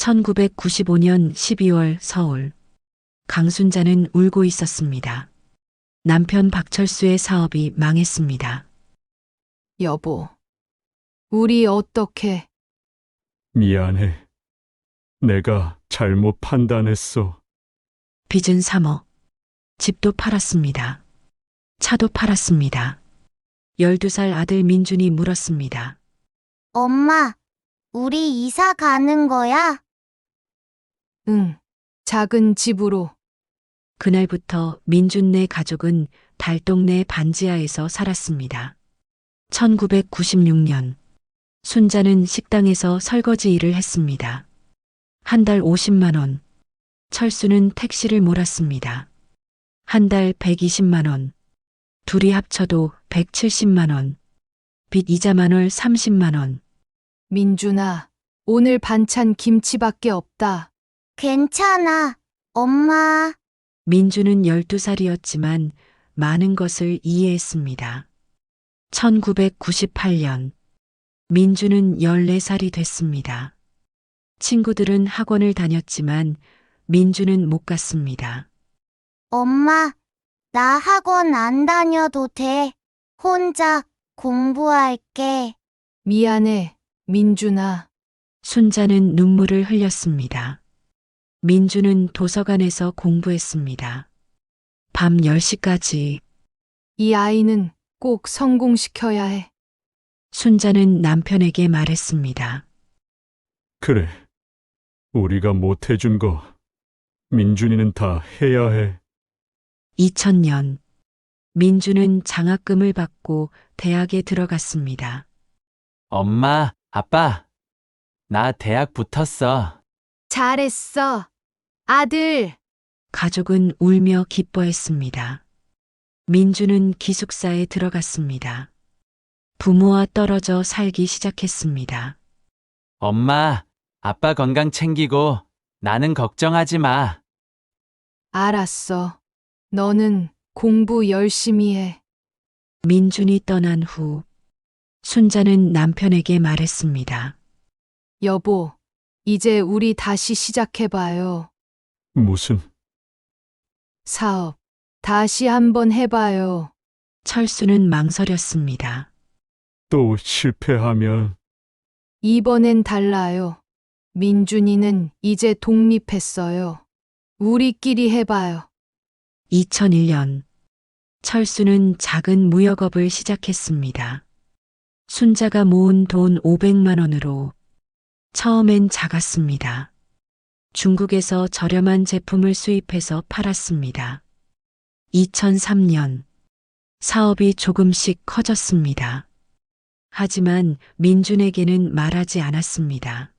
1995년 12월 서울. 강순자는 울고 있었습니다. 남편 박철수의 사업이 망했습니다. 여보, 우리 어떻게? 미안해. 내가 잘못 판단했어. 빚은 3억. 집도 팔았습니다. 차도 팔았습니다. 12살 아들 민준이 물었습니다. 엄마, 우리 이사 가는 거야? 응, 작은 집으로. 그날부터 민준네 가족은 달동네 반지하에서 살았습니다. 1996년 순자는 식당에서 설거지 일을 했습니다. 한 달 50만 원. 철수는 택시를 몰았습니다. 한 달 120만 원. 둘이 합쳐도 170만 원. 빚 이자 만월 30만 원. 민준아, 오늘 반찬 김치밖에 없다. 괜찮아, 엄마. 민주는 12살이었지만 많은 것을 이해했습니다. 1998년 민주는 14살이 됐습니다. 친구들은 학원을 다녔지만 민주는 못 갔습니다. 엄마, 나 학원 안 다녀도 돼. 혼자 공부할게. 미안해, 민준아. 순자는 눈물을 흘렸습니다. 민주는 도서관에서 공부했습니다. 밤 10시까지. 이 아이는 꼭 성공시켜야 해. 순자는 남편에게 말했습니다. 그래. 우리가 못해준 거 민준이는 다 해야 해. 2000년 민주는 장학금을 받고 대학에 들어갔습니다. 엄마, 아빠, 나 대학 붙었어. 잘했어, 아들. 가족은 울며 기뻐했습니다. 민주는 기숙사에 들어갔습니다. 부모와 떨어져 살기 시작했습니다. 엄마, 아빠 건강 챙기고 나는 걱정하지 마. 알았어. 너는 공부 열심히 해. 민준이 떠난 후 순자는 남편에게 말했습니다. 여보, 이제 우리 다시 시작해봐요. 무슨? 사업, 다시 한번 해봐요. 철수는 망설였습니다. 또 실패하면 이번엔 달라요. 민준이는 이제 독립했어요. 우리끼리 해봐요. 2001년 철수는 작은 무역업을 시작했습니다. 순자가 모은 돈 500만 원으로 처음엔 작았습니다. 중국에서 저렴한 제품을 수입해서 팔았습니다. 2003년 사업이 조금씩 커졌습니다. 하지만 민준에게는 말하지 않았습니다.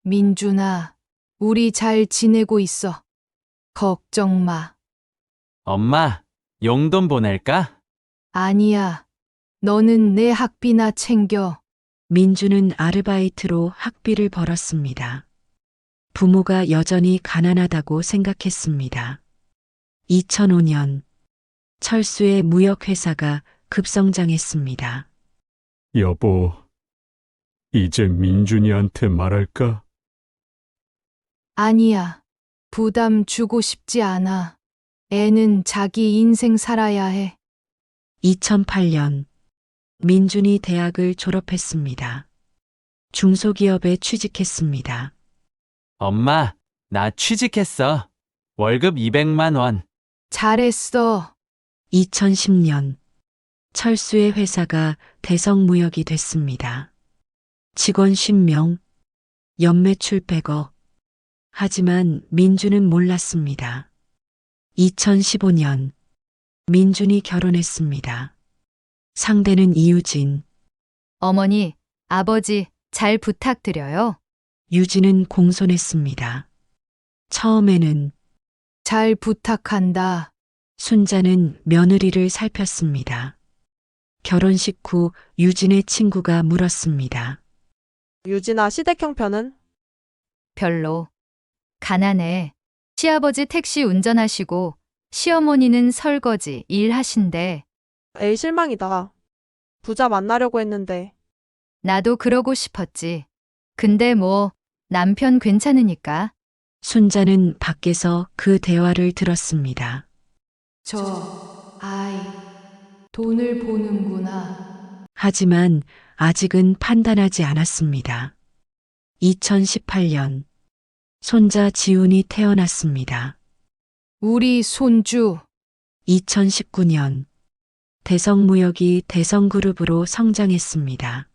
민준아, 우리 잘 지내고 있어. 걱정 마. 엄마, 용돈 보낼까? 아니야. 너는 내 학비나 챙겨. 민주는 아르바이트로 학비를 벌었습니다. 부모가 여전히 가난하다고 생각했습니다. 2005년 철수의 무역회사가 급성장했습니다. 여보, 이제 민준이한테 말할까? 아니야. 부담 주고 싶지 않아. 애는 자기 인생 살아야 해. 2008년 민준이 대학을 졸업했습니다. 중소기업에 취직했습니다. 엄마, 나 취직했어. 월급 200만 원. 잘했어. 2010년 철수의 회사가 대성무역이 됐습니다. 직원 10명, 연매출 100억. 하지만 민준은 몰랐습니다. 2015년 민준이 결혼했습니다. 상대는 이유진. 어머니, 아버지, 잘 부탁드려요. 유진은 공손했습니다. 처음에는 잘 부탁한다. 순자는 며느리를 살폈습니다. 결혼식 후 유진의 친구가 물었습니다. 유진아, 시댁 형편은? 별로. 가난해. 시아버지 택시 운전하시고 시어머니는 설거지 일하신대. 에이, 실망이다. 부자 만나려고 했는데. 나도 그러고 싶었지. 근데 뭐 남편 괜찮으니까. 순자는 밖에서 그 대화를 들었습니다. 저 아이 돈을 보는구나. 하지만 아직은 판단하지 않았습니다. 2018년 손자 지훈이 태어났습니다. 우리 손주 2019년 대성무역이 대성그룹으로 성장했습니다.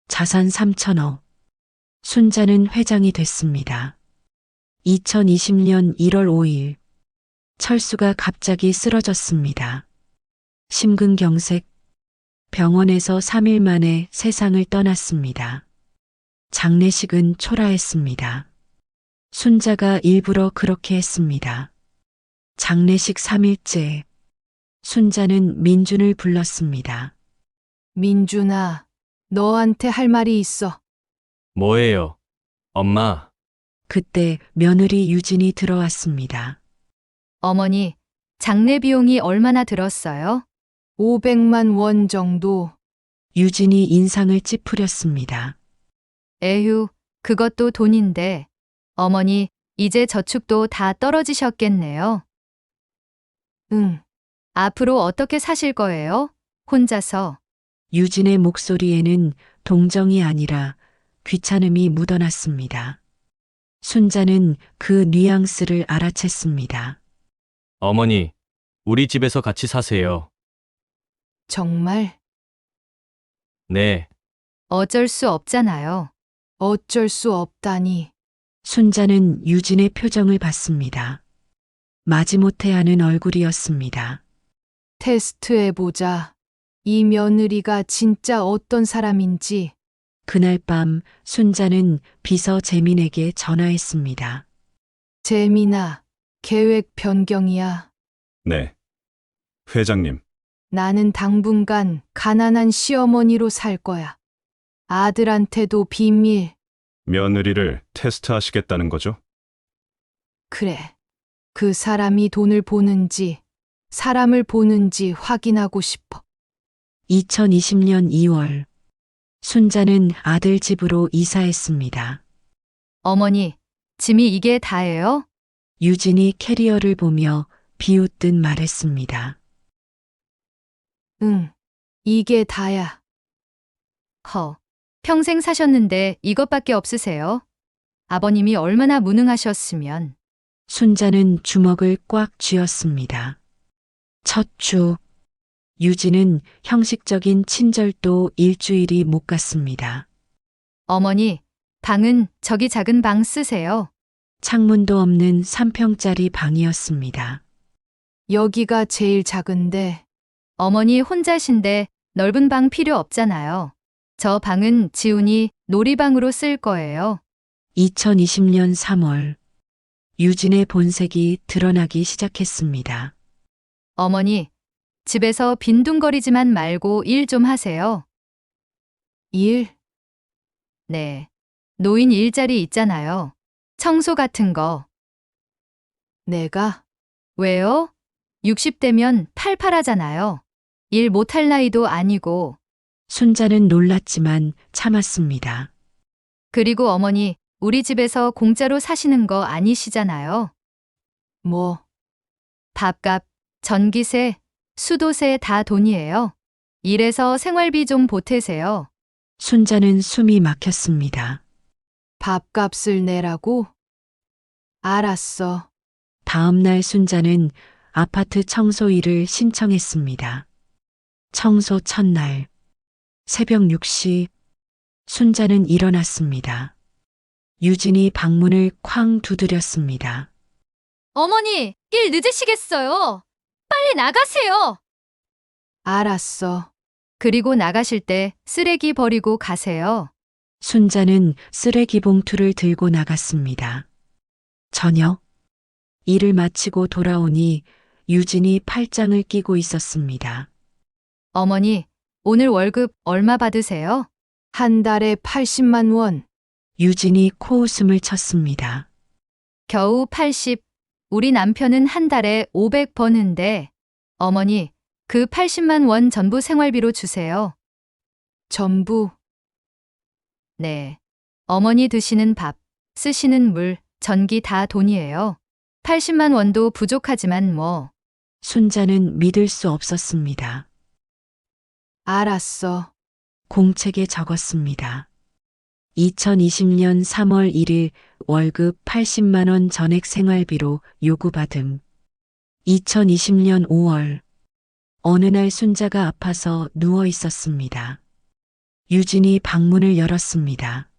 자산 3천억. 순자는 회장이 됐습니다. 2020년 1월 5일 철수가 갑자기 쓰러졌습니다. 심근경색. 병원에서 3일 만에 세상을 떠났습니다. 장례식은 초라했습니다. 순자가 일부러 그렇게 했습니다. 장례식 3일째 순자는 민준을 불렀습니다. 민준아, 너한테 할 말이 있어. 뭐예요? 엄마, 그때 며느리 유진이 들어왔습니다. 어머니, 장례 비용이 얼마나 들었어요? 500만 원 정도. 유진이 인상을 찌푸렸습니다. 에휴, 그것도 돈인데. 어머니, 이제 저축도 다 떨어지셨겠네요. 응. 앞으로 어떻게 사실 거예요? 혼자서. 유진의 목소리에는 동정이 아니라 귀찮음이 묻어났습니다. 순자는 그 뉘앙스를 알아챘습니다. 어머니, 우리 집에서 같이 사세요. 정말 네, 어쩔 수 없잖아요. 어쩔 수 없다니. 순자는 유진의 표정을 봤습니다. 마지못해 하는 얼굴이었습니다. 테스트해보자. 이 며느리가 진짜 어떤 사람인지. 그날 밤 순자는 비서 재민에게 전화했습니다. 재민아, 계획 변경이야. 네. 회장님, 나는 당분간 가난한 시어머니로 살 거야. 아들한테도 비밀. 며느리를 테스트하시겠다는 거죠? 그래. 그 사람이 돈을 보는지, 사람을 보는지 확인하고 싶어. 2020년 2월 순자는 아들 집으로 이사했습니다. 어머니, 짐이 이게 다예요? 유진이 캐리어를 보며 비웃듯 말했습니다. 응. 이게 다야. 평생 사셨는데 이것밖에 없으세요? 아버님이 얼마나 무능하셨으면. 순자는 주먹을 꽉 쥐었습니다. 첫 주, 유진은 형식적인 친절도 일주일이 못 갔습니다. 어머니, 방은 저기 작은 방 쓰세요. 창문도 없는 3평짜리 방이었습니다. 여기가 제일 작은데. 어머니 혼자신데 넓은 방 필요 없잖아요. 저 방은 지훈이 놀이방으로 쓸 거예요. 2020년 3월 유진의 본색이 드러나기 시작했습니다. 어머니, 집에서 빈둥거리지만 말고 일 좀 하세요. 일? 네. 노인 일자리 있잖아요. 청소 같은 거. 내가? 왜요? 60대면 팔팔하잖아요. 일 못할 나이도 아니고. 순자는 놀랐지만 참았습니다. 그리고 어머니, 우리 집에서 공짜로 사시는 거 아니시잖아요. 뭐? 밥값, 전기세, 수도세 다 돈이에요. 일해서 생활비 좀 보태세요. 순자는 숨이 막혔습니다. 밥값을 내라고? 알았어. 다음 날 순자는 아파트 청소 일을 신청했습니다. 청소 첫날 새벽 6시 순자는 일어났습니다. 유진이 방문을 쾅 두드렸습니다. 어머니, 일 늦으시겠어요. 빨리 나가세요. 알았어. 그리고 나가실 때 쓰레기 버리고 가세요. 순자는 쓰레기 봉투를 들고 나갔습니다. 저녁 일을 마치고 돌아오니 유진이 팔짱을 끼고 있었습니다. 어머니, 오늘 월급 얼마 받으세요? 한 달에 80만 원. 유진이 코웃음을 쳤습니다. 겨우 80. 우리 남편은 한 달에 500 버는데. 어머니, 그 80만 원 전부 생활비로 주세요. 전부. 네. 어머니 드시는 밥, 쓰시는 물, 전기 다 돈이에요. 80만 원도 부족하지만 뭐. 순자는 믿을 수 없었습니다. 알았어. 공책에 적었습니다. 2020년 3월 1일 월급 80만 원 전액 생활비로 요구받음. 2020년 5월 어느 날 순자가 아파서 누워 있었습니다. 유진이 방문을 열었습니다.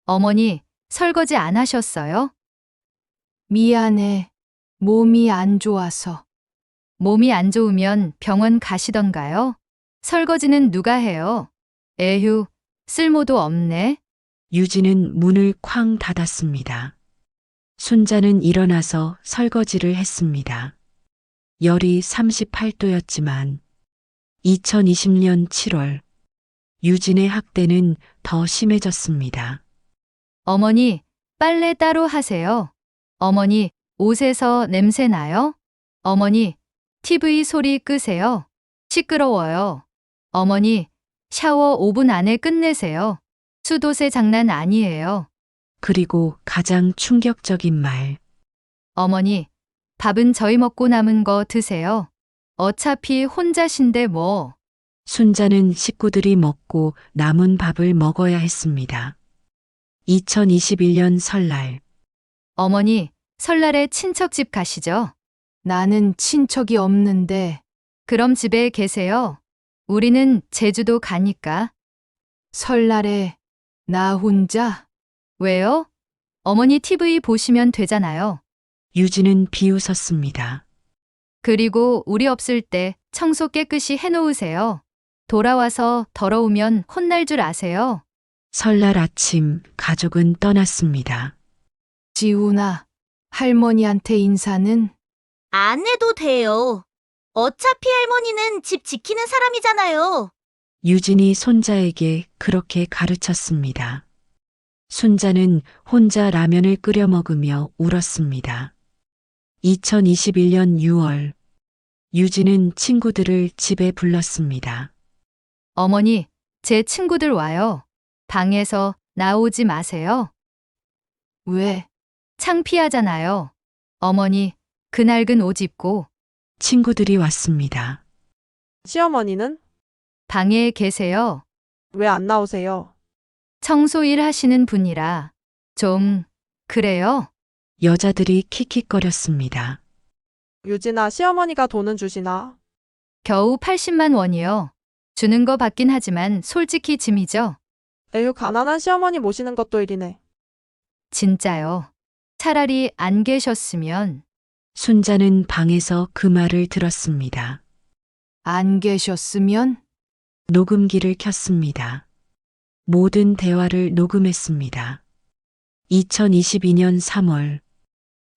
어머니, 설거지 안 하셨어요? 미안해. 몸이 안 좋아서. 몸이 안 좋으면 병원 가시던가요? 설거지는 누가 해요? 에휴, 쓸모도 없네. 유진은 문을 쾅 닫았습니다. 순자는 일어나서 설거지를 했습니다. 열이 38도였지만 2020년 7월 유진의 학대는 더 심해졌습니다. 어머니, 빨래 따로 하세요. 어머니, 옷에서 냄새 나요? 어머니, TV 소리 끄세요. 시끄러워요. 어머니, 샤워 5분 안에 끝내세요. 수도새 장난 아니에요. 그리고 가장 충격적인 말. 어머니, 밥은 저희 먹고 남은 거 드세요. 어차피 혼자신데 뭐. 순자는 식구들이 먹고 남은 밥을 먹어야 했습니다. 2021년 설날 어머니, 설날에 친척집 가시죠? 나는 친척이 없는데 그럼 집에 계세요. 우리는 제주도 가니까. 설날에 나 혼자? 왜요? 어머니 TV 보시면 되잖아요. 유진은 비웃었습니다. 그리고 우리 없을 때 청소 깨끗이 해놓으세요. 돌아와서 더러우면 혼날 줄 아세요. 설날 아침 가족은 떠났습니다. 지훈아, 할머니한테 인사는? 안 해도 돼요. 어차피 할머니는 집 지키는 사람이잖아요. 유진이 손자에게 그렇게 가르쳤습니다. 순자는 혼자 라면을 끓여 먹으며 울었습니다. 2021년 6월 유진은 친구들을 집에 불렀습니다. 어머니, 제 친구들 와요. 방에서 나오지 마세요. 왜? 창피하잖아요. 어머니, 그낡은 옷 입고 친구들이 왔습니다. 시어머니는 방에 계세요. 왜 안 나오세요? 청소일 하시는 분이라 좀 그래요. 여자들이 킥킥거렸습니다. 유진아, 시어머니가 돈은 주시나? 겨우 80만 원이요. 주는 거 받긴 하지만 솔직히 짐이죠. 에휴, 가난한 시어머니 모시는 것도 일이네. 진짜요. 차라리 안 계셨으면. 순자는 방에서 그 말을 들었습니다. 안 계셨으면? 녹음기를 켰습니다. 모든 대화를 녹음했습니다. 2022년 3월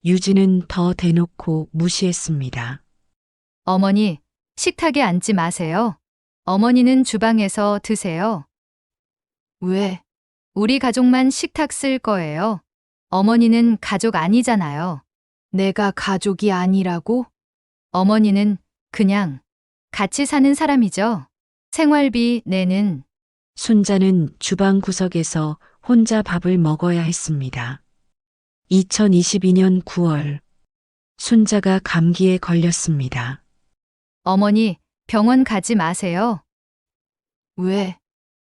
유진은 더 대놓고 무시했습니다. 어머니, 식탁에 앉지 마세요. 어머니는 주방에서 드세요. 왜? 우리 가족만 식탁 쓸 거예요. 어머니는 가족 아니잖아요. 내가 가족이 아니라고? 어머니는 그냥 같이 사는 사람이죠. 생활비 내는. 순자는 주방 구석에서 혼자 밥을 먹어야 했습니다. 2022년 9월 순자가 감기에 걸렸습니다. 어머니, 병원 가지 마세요. 왜?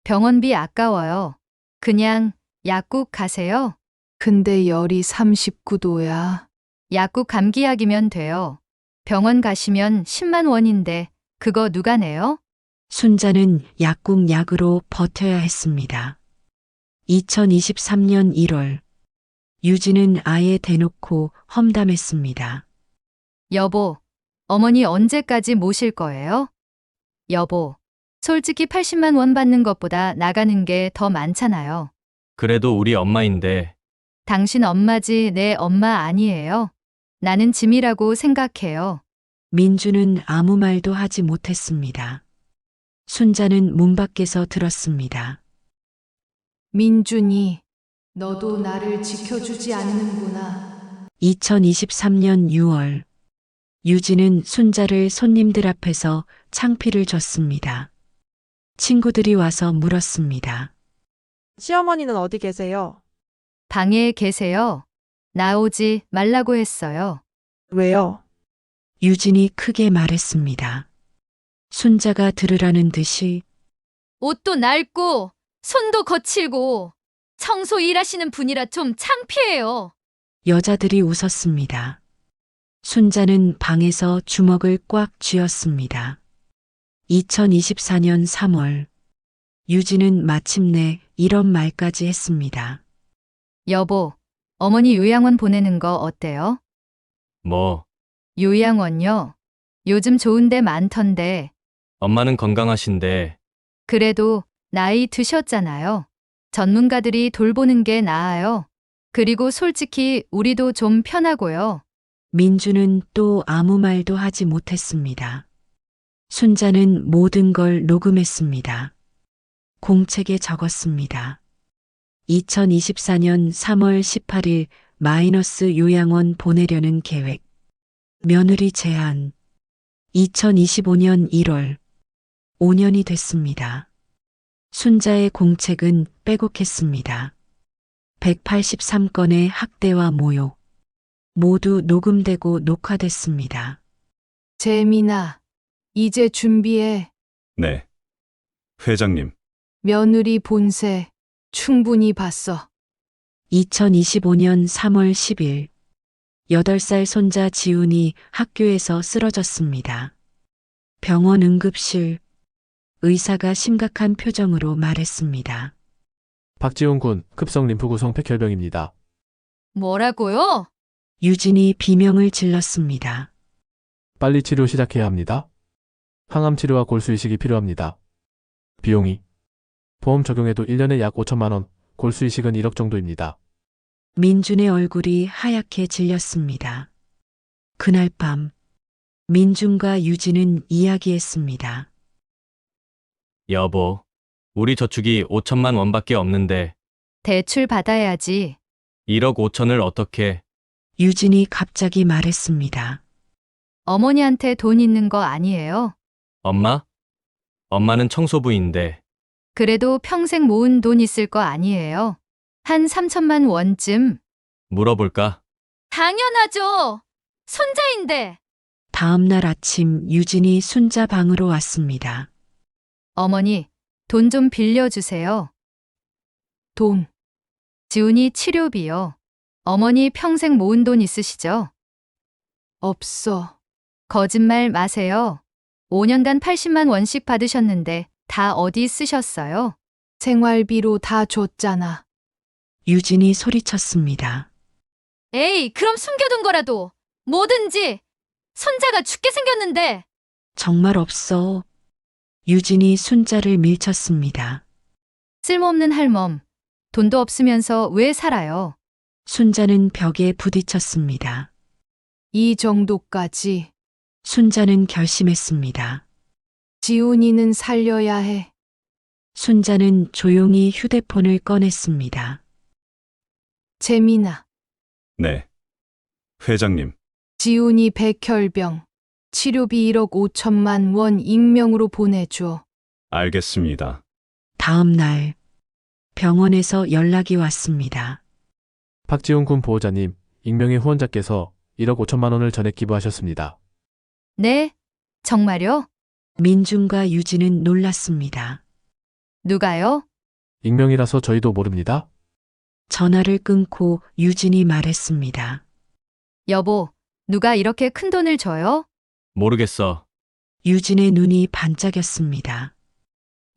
병원비 아까워요. 그냥 약국 가세요. 근데 열이 39도야. 약국 감기약이면 돼요. 병원 가시면 10만 원인데 그거 누가 내요? 순자는 약국 약으로 버텨야 했습니다. 2023년 1월 유진은 아예 대놓고 험담했습니다. 여보, 어머니 언제까지 모실 거예요? 여보, 솔직히 80만 원 받는 것보다 나가는 게 더 많잖아요. 그래도 우리 엄마인데 당신 엄마지 내 엄마 아니에요. 나는 짐이라고 생각해요. 민주는 아무 말도 하지 못했습니다. 순자는 문 밖에서 들었습니다. 민준이, 너도 나를 지켜주지 않는구나. 2023년 6월 유진은 순자를 손님들 앞에서 창피를 줬습니다. 친구들이 와서 물었습니다. 시어머니는 어디 계세요? 방에 계세요. 나오지 말라고 했어요. 왜요? 유진이 크게 말했습니다. 순자가 들으라는 듯이 옷도 낡고 손도 거칠고 청소 일하시는 분이라 좀 창피해요. 여자들이 웃었습니다. 순자는 방에서 주먹을 꽉 쥐었습니다. 2024년 3월, 유진은 마침내 이런 말까지 했습니다. 여보, 어머니 요양원 보내는 거 어때요? 뭐, 요양원요? 요즘 좋은 데 많던데. 엄마는 건강하신데 그래도 나이 드셨잖아요. 전문가들이 돌보는 게 나아요. 그리고 솔직히 우리도 좀 편하고요. 민주는 또 아무 말도 하지 못했습니다. 순자는 모든 걸 녹음했습니다. 공책에 적었습니다. 2024년 3월 18일 마이너스 요양원 보내려는 계획. 며느리 제한. 2025년 1월. 5년이 됐습니다. 순자의 공책은 빼곡했습니다. 183건의 학대와 모욕. 모두 녹음되고 녹화됐습니다. 재민아, 이제 준비해. 네. 회장님, 며느리 본세 충분히 봤어. 2025년 3월 10일 8살 손자 지훈이 학교에서 쓰러졌습니다. 병원 응급실 의사가 심각한 표정으로 말했습니다. 박지훈 군 급성 림프구성 폐결병입니다. 뭐라고요? 유진이 비명을 질렀습니다. 빨리 치료 시작해야 합니다. 항암 치료와 골수 이식이 필요합니다. 비용이 보험 적용해도 1년에 약 5천만 원, 골수 이식은 1억 정도입니다. 민준의 얼굴이 하얗게 질렸습니다. 그날 밤 민준과 유진은 이야기했습니다. 여보, 우리 저축이 5천만 원밖에 없는데 대출 받아야지. 1억 5천을 어떻게? 유진이 갑자기 말했습니다. 어머니한테 돈 있는 거 아니에요? 엄마? 엄마는 청소부인데 그래도 평생 모은 돈 있을 거 아니에요? 한 3천만 원쯤? 물어볼까? 당연하죠. 손자인데. 다음 날 아침 유진이 순자 방으로 왔습니다. 어머니, 돈 좀 빌려주세요. 돈. 지훈이 치료비요. 어머니 평생 모은 돈 있으시죠? 없어. 거짓말 마세요. 5년간 80만 원씩 받으셨는데 다 어디 쓰셨어요? 생활비로 다 줬잖아. 유진이 소리쳤습니다. 에이, 그럼 숨겨둔 거라도 뭐든지. 손자가 죽게 생겼는데. 정말 없어. 유진이 순자를 밀쳤습니다. 쓸모없는 할멈. 돈도 없으면서 왜 살아요? 순자는 벽에 부딪혔습니다. 이 정도까지. 순자는 결심했습니다. 지훈이는 살려야 해. 순자는 조용히 휴대폰을 꺼냈습니다. 재민아, 네. 회장님, 지훈이 백혈병. 치료비 1억 5천만 원 익명으로 보내줘. 알겠습니다. 다음 날 병원에서 연락이 왔습니다. 박지훈 군 보호자님, 익명의 후원자께서 1억 5천만 원을 전액 기부하셨습니다. 네? 정말요? 민준과 유진은 놀랐습니다. 누가요? 익명이라서 저희도 모릅니다. 전화를 끊고 유진이 말했습니다. 여보, 누가 이렇게 큰 돈을 줘요? 모르겠어. 유진의 눈이 반짝였습니다.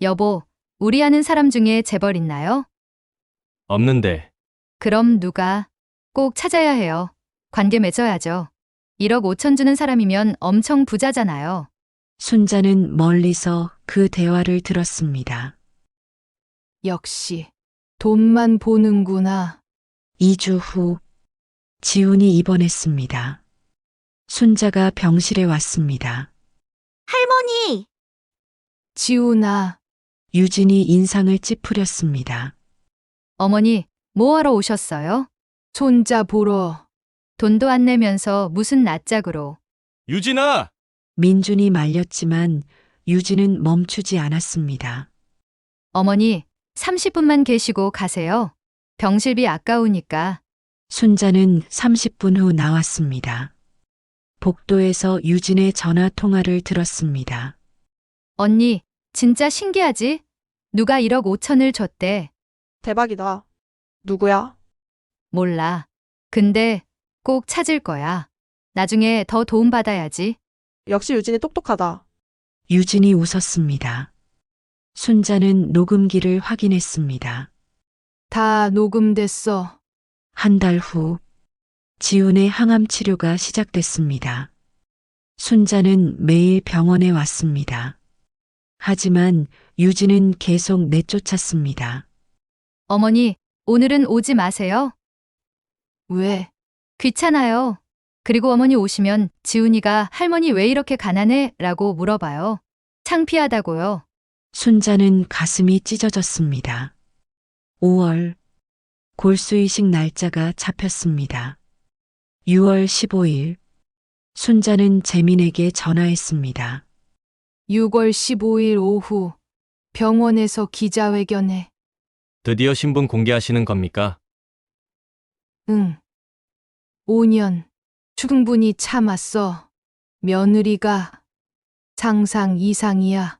여보, 우리 아는 사람 중에 재벌 있나요? 없는데 그럼 누가? 꼭 찾아야 해요. 관계 맺어야죠. 1억 5천 주는 사람이면 엄청 부자잖아요. 순자는 멀리서 그 대화를 들었습니다. 역시 돈만 보는구나. 2주 후 지훈이 입원했습니다. 순자가 병실에 왔습니다. 할머니, 지훈아, 유진이 인상을 찌푸렸습니다. 어머니, 뭐하러 오셨어요? 손자 보러. 돈도 안 내면서 무슨 낯짝으로. 유진아! 민준이 말렸지만 유진은 멈추지 않았습니다. 어머니, 30분만 계시고 가세요. 병실비 아까우니까. 순자는 30분 후 나왔습니다. 복도에서 유진의 전화 통화를 들었습니다. 언니, 진짜 신기하지? 누가 1억 5천을 줬대. 대박이다. 누구야? 몰라. 근데 꼭 찾을 거야. 나중에 더 도움 받아야지. 역시 유진이 똑똑하다. 유진이 웃었습니다. 순자는 녹음기를 확인했습니다. 다 녹음됐어. 한 달 후, 지훈의 항암 치료가 시작됐습니다. 순자는 매일 병원에 왔습니다. 하지만 유진은 계속 내쫓았습니다. 어머니, 오늘은 오지 마세요. 왜? 귀찮아요. 그리고 어머니 오시면 지훈이가 할머니 왜 이렇게 가난해? 라고 물어봐요. 창피하다고요. 순자는 가슴이 찢어졌습니다. 5월, 골수이식 날짜가 잡혔습니다. 6월 15일, 순자는 재민에게 전화했습니다. 6월 15일 오후 병원에서 기자회견해. 드디어 신분 공개하시는 겁니까? 응. 5년 충분히 참았어. 며느리가 상상 이상이야.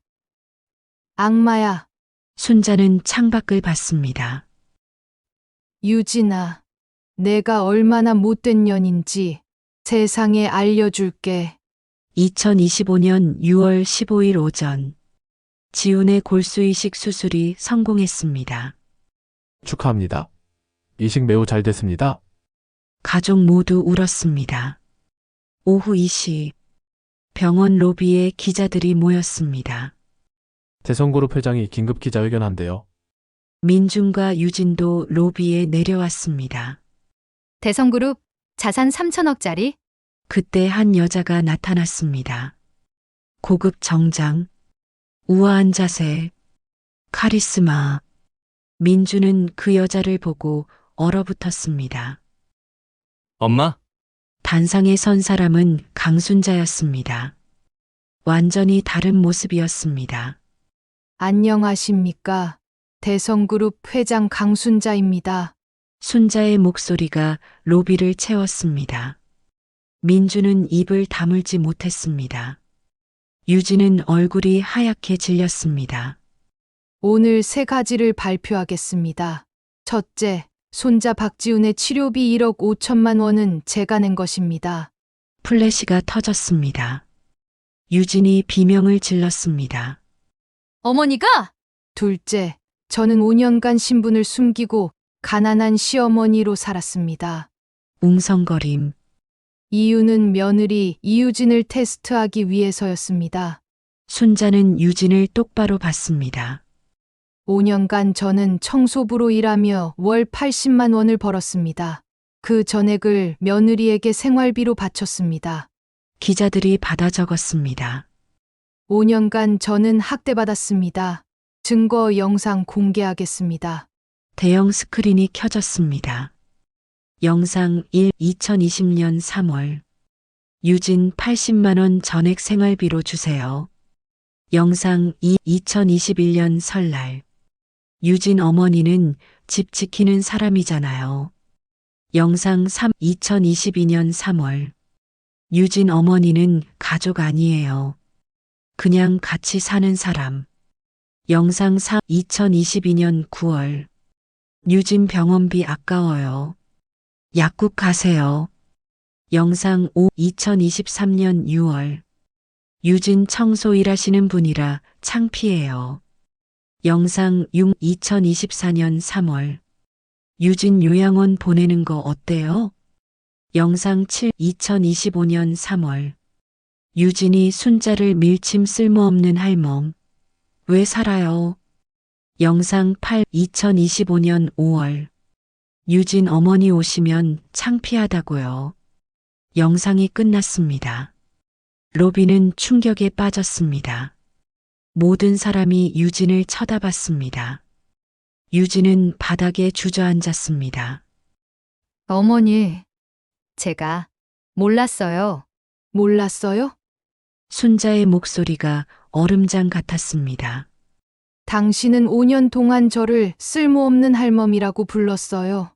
악마야. 순자는 창밖을 봤습니다. 유진아, 내가 얼마나 못된 년인지 세상에 알려줄게. 2025년 6월 15일 오전, 지훈의 골수이식 수술이 성공했습니다. 축하합니다. 이식 매우 잘 됐습니다. 가족 모두 울었습니다. 오후 2시, 병원 로비에 기자들이 모였습니다. 대성그룹 회장이 긴급 기자회견한대요. 민준과 유진도 로비에 내려왔습니다. 대성그룹 자산 3천억짜리? 그때 한 여자가 나타났습니다. 고급 정장, 우아한 자세, 카리스마. 민준은 그 여자를 보고 얼어붙었습니다. 엄마? 단상에 선 사람은 강순자였습니다. 완전히 다른 모습이었습니다. 안녕하십니까. 대성그룹 회장 강순자입니다. 순자의 목소리가 로비를 채웠습니다. 민주는 입을 다물지 못했습니다. 유진은 얼굴이 하얗게 질렸습니다. 오늘 3가지를 발표하겠습니다. 첫째, 손자 박지훈의 치료비 1억 5천만 원은 제가 낸 것입니다. 플래시가 터졌습니다. 유진이 비명을 질렀습니다. 어머니가? 둘째, 저는 5년간 신분을 숨기고 가난한 시어머니로 살았습니다. 웅성거림, 이유는 며느리 이유진을 테스트하기 위해서였습니다. 순자는 유진을 똑바로 봤습니다. 5년간 저는 청소부로 일하며 월 80만 원을 벌었습니다. 그 전액을 며느리에게 생활비로 바쳤습니다. 기자들이 받아 적었습니다. 5년간 저는 학대받았습니다. 증거 영상 공개하겠습니다. 대형 스크린이 켜졌습니다. 영상 1, 2020년 3월. 유진 80만 원 전액 생활비로 주세요. 영상 2, 2021년 설날. 유진 어머니는 집 지키는 사람이잖아요. 영상 3, 2022년 3월. 유진 어머니는 가족 아니에요. 그냥 같이 사는 사람. 영상 4, 2022년 9월. 유진 병원비 아까워요. 약국 가세요. 영상 5, 2023년 6월. 유진 청소 일하시는 분이라 창피해요. 영상 6, 2024년 3월. 유진 요양원 보내는 거 어때요? 영상 7, 2025년 3월. 유진이 순자를 밀침 쓸모없는 할멈. 왜 살아요? 영상 8, 2025년 5월. 유진 어머니 오시면 창피하다고요. 영상이 끝났습니다. 로비는 충격에 빠졌습니다. 모든 사람이 유진을 쳐다봤습니다. 유진은 바닥에 주저앉았습니다. 어머니, 제가 몰랐어요. 몰랐어요? 순자의 목소리가 얼음장 같았습니다. 당신은 5년 동안 저를 쓸모없는 할멈이라고 불렀어요.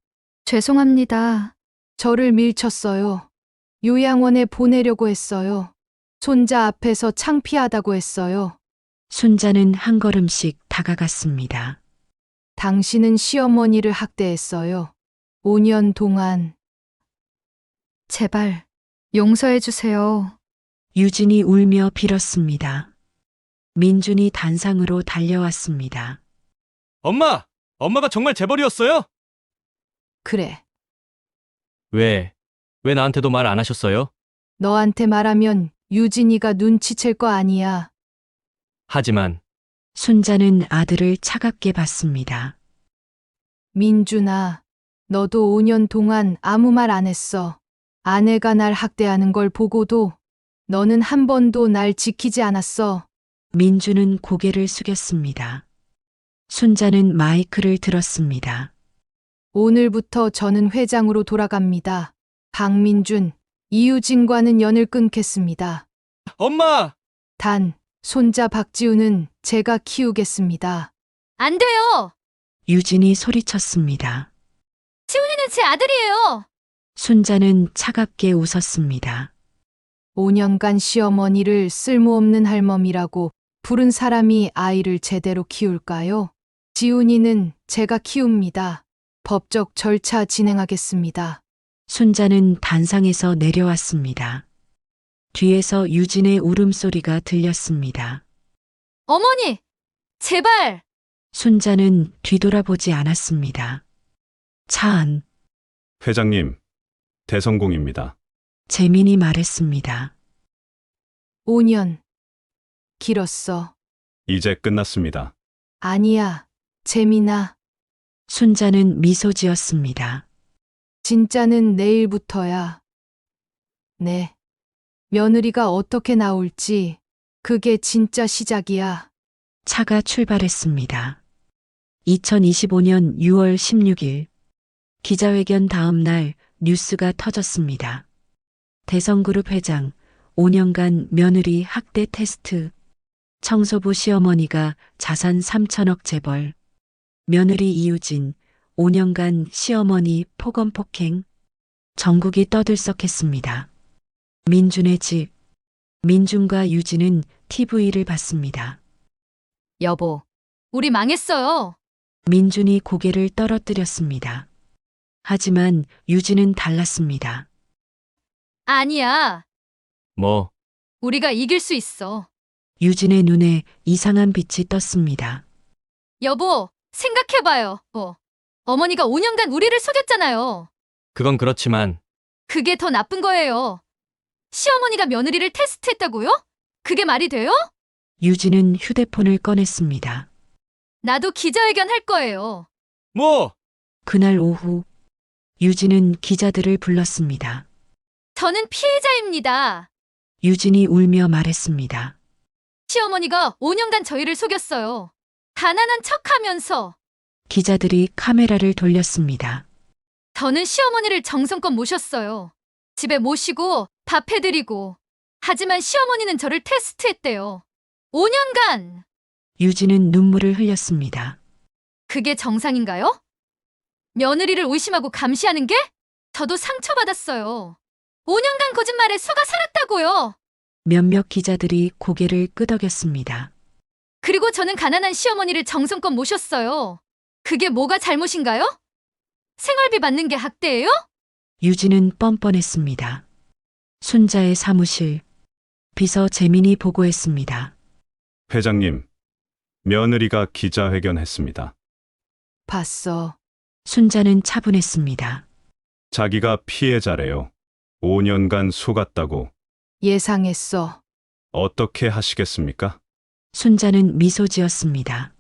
죄송합니다. 저를 밀쳤어요. 요양원에 보내려고 했어요. 손자 앞에서 창피하다고 했어요. 순자는 한 걸음씩 다가갔습니다. 당신은 시어머니를 학대했어요. 5년 동안. 제발 용서해 주세요. 유진이 울며 빌었습니다. 민준이 단상으로 달려왔습니다. 엄마! 엄마가 정말 재벌이었어요? 그래. 왜 나한테도 말 안 하셨어요? 너한테 말하면 유진이가 눈치챌 거 아니야. 하지만 순자는 아들을 차갑게 봤습니다. 민준아, 너도 5년 동안 아무 말 안 했어. 아내가 날 학대하는 걸 보고도 너는 한 번도 날 지키지 않았어. 민준은 고개를 숙였습니다. 순자는 마이크를 들었습니다. 오늘부터 저는 회장으로 돌아갑니다. 박민준, 이유진과는 연을 끊겠습니다. 엄마! 단, 손자 박지우는 제가 키우겠습니다. 안 돼요. 유진이 소리쳤습니다. 지훈이는 제 아들이에요. 순자는 차갑게 웃었습니다. 5년간 시어머니를 쓸모없는 할멈이라고 부른 사람이 아이를 제대로 키울까요? 지훈이는 제가 키웁니다. 법적 절차 진행하겠습니다. 순자는 단상에서 내려왔습니다. 뒤에서 유진의 울음소리가 들렸습니다. 어머니, 제발. 순자는 뒤돌아보지 않았습니다. 차 안, 회장님, 대성공입니다. 재민이 말했습니다. 5년. 길었어. 이제 끝났습니다. 아니야, 재민아. 순자는 미소 지었습니다. 진짜는 내일부터야. 네. 며느리가 어떻게 나올지, 그게 진짜 시작이야. 차가 출발했습니다. 2025년 6월 16일 기자회견 다음 날 뉴스가 터졌습니다. 대성그룹 회장 5년간 며느리 학대 테스트, 청소부 시어머니가 자산 3천억 재벌, 며느리 이유진 5년간 시어머니 폭언 폭행, 전국이 떠들썩했습니다. 민준의 집, 민준과 유진은 TV를 봤습니다. 여보, 우리 망했어요. 민준이 고개를 떨어뜨렸습니다. 하지만 유진은 달랐습니다. 아니야. 뭐, 우리가 이길 수 있어. 유진의 눈에 이상한 빛이 떴습니다. 여보, 생각해봐요. 어머니가 5년간 우리를 속였잖아요. 그건 그렇지만 그게 더 나쁜 거예요. 시어머니가 며느리를 테스트했다고요? 그게 말이 돼요? 유진은 휴대폰을 꺼냈습니다. 나도 기자회견 할 거예요. 뭐? 그날 오후 유진은 기자들을 불렀습니다. 저는 피해자입니다. 유진이 울며 말했습니다. 시어머니가 5년간 저희를 속였어요. 가난한 척하면서. 기자들이 카메라를 돌렸습니다. 저는 시어머니를 정성껏 모셨어요. 집에 모시고 밥 해드리고. 하지만 시어머니는 저를 테스트했대요. 5년간! 유진은 눈물을 흘렸습니다. 그게 정상인가요? 며느리를 의심하고 감시하는 게? 저도 상처받았어요. 5년간 거짓말에 속아 살았다고요. 몇몇 기자들이 고개를 끄덕였습니다. 그리고 저는 가난한 시어머니를 정성껏 모셨어요. 그게 뭐가 잘못인가요? 생활비 받는 게 학대예요? 유진은 뻔뻔했습니다. 순자의 사무실, 비서 재민이 보고했습니다. 회장님, 며느리가 기자회견했습니다. 봤어. 순자는 차분했습니다. 자기가 피해자래요. 5년간 속았다고. 예상했어. 어떻게 하시겠습니까? 순자는 미소 지었습니다.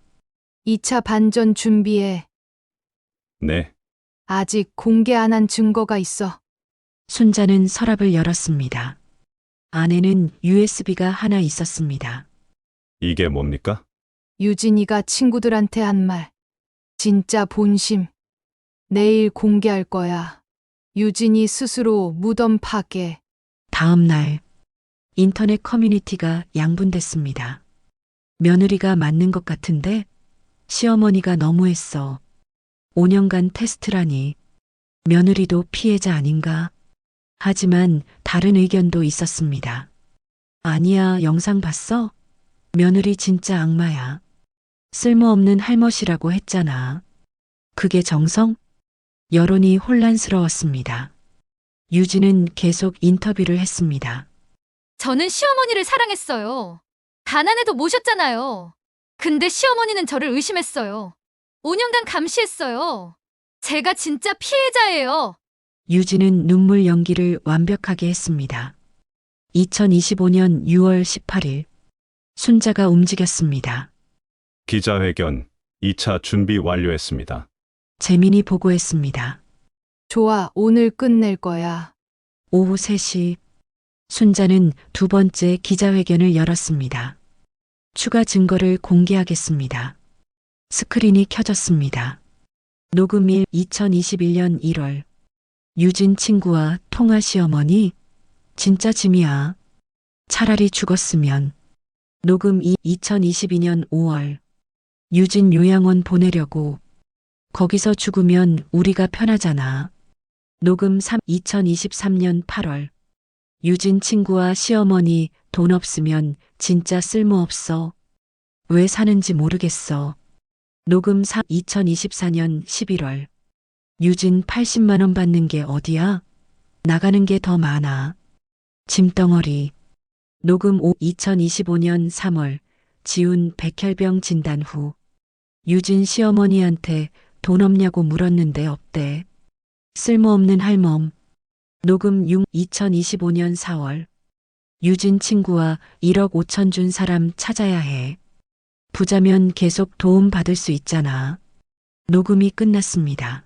2차 반전 준비해. 네, 아직 공개 안 한 증거가 있어. 순자는 서랍을 열었습니다. 안에는 USB가 하나 있었습니다. 이게 뭡니까? 유진이가 친구들한테 한 말. 진짜 본심. 내일 공개할 거야. 유진이 스스로 무덤 파괴. 다음 날 인터넷 커뮤니티가 양분됐습니다. 며느리가 맞는 것 같은데 시어머니가 너무했어. 5년간 테스트라니. 며느리도 피해자 아닌가? 하지만 다른 의견도 있었습니다. 아니야, 영상 봤어? 며느리 진짜 악마야. 쓸모없는 할머니라고 했잖아. 그게 정성? 여론이 혼란스러웠습니다. 유진은 계속 인터뷰를 했습니다. 저는 시어머니를 사랑했어요. 가난해도 모셨잖아요. 근데 시어머니는 저를 의심했어요. 5년간 감시했어요. 제가 진짜 피해자예요. 유진은 눈물 연기를 완벽하게 했습니다. 2025년 6월 18일, 순자가 움직였습니다. 기자회견 2차 준비 완료했습니다. 재민이 보고했습니다. 좋아, 오늘 끝낼 거야. 오후 3시, 순자는 두 번째 기자회견을 열었습니다. 추가 증거를 공개하겠습니다. 스크린이 켜졌습니다. 녹음일 2021년 1월. 유진 친구와 통화 시어머니? 진짜 짐이야. 차라리 죽었으면. 녹음 2 2022년 5월. 유진 요양원 보내려고. 거기서 죽으면 우리가 편하잖아. 녹음 3 2023년 8월. 유진 친구와 시어머니 돈 없으면 진짜 쓸모없어. 왜 사는지 모르겠어. 녹음 4 2024년 11월. 유진 80만 원 받는 게 어디야? 나가는 게 더 많아. 짐덩어리. 녹음 5 2025년 3월. 지훈 백혈병 진단 후. 유진 시어머니한테 돈 없냐고 물었는데 없대. 쓸모없는 할멈. 녹음 6 2025년 4월. 유진 친구와 1억 5천 준 사람 찾아야 해. 부자면 계속 도움 받을 수 있잖아. 녹음이 끝났습니다.